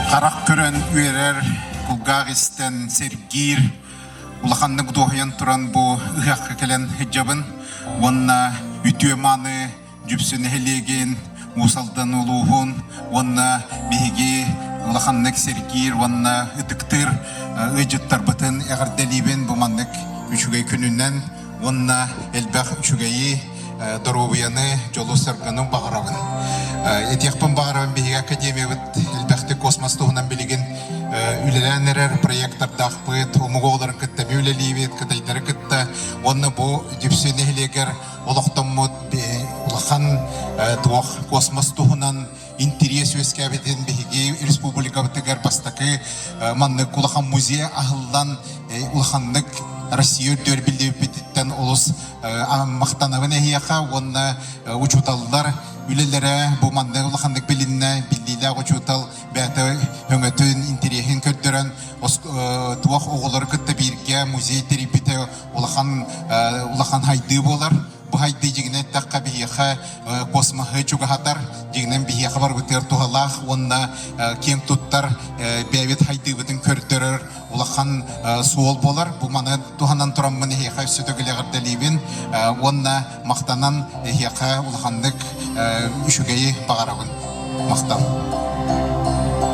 Қарақ көрін үйерер Кулгағистен Сергир Улаханны бұдуғаян тұран бұ ұғаққа кәлін хиджабын Онна үтіеманы жүпсіні хелеген Усалдан ұлуғын Онна бейге Улаханнық Сергир Онна үтіктір ұйжыттар бұтын әғірделейбен бұманнық үшігей күнінен Онна әлбәқ үшігейі Доробияны жолу сарганың бағарабын. Этияқпын бағарабын бейге академия бұд әлбәқті космос тұғынан білеген үлеләнерер проекттардақ бұд, омығоларын күтті, меулелейбет, күтайдары күтті. Оны бұл жүпсені хелегер олықтан мұд, ұлақан туақ космос тұғынан интерес өскәбетін бейге республика бұтығар бастақы маннық ұлақан музей ағылдан ұлақанлық Россия дөрбилди бититтен улус мактанабын эхияха онна учуталлар үлелере бу манны улахандык билинне биллиле учутал бәте хөңөтүн интерехин көрдөрөн туак оголор кытта бирге музей терипите улахан хайды болар бу хайды жигне такка бихиха космохы чугахатар жигнен бихиха бар бутер тухалах онна кем туттар бәвет хайды бутын көрдөрөр улахан суол болар бу маны туханан тураммын эхиха сөтөгөлөгөр делибин онна мактанан эхиха улахандык үшүгейи багарабын мактан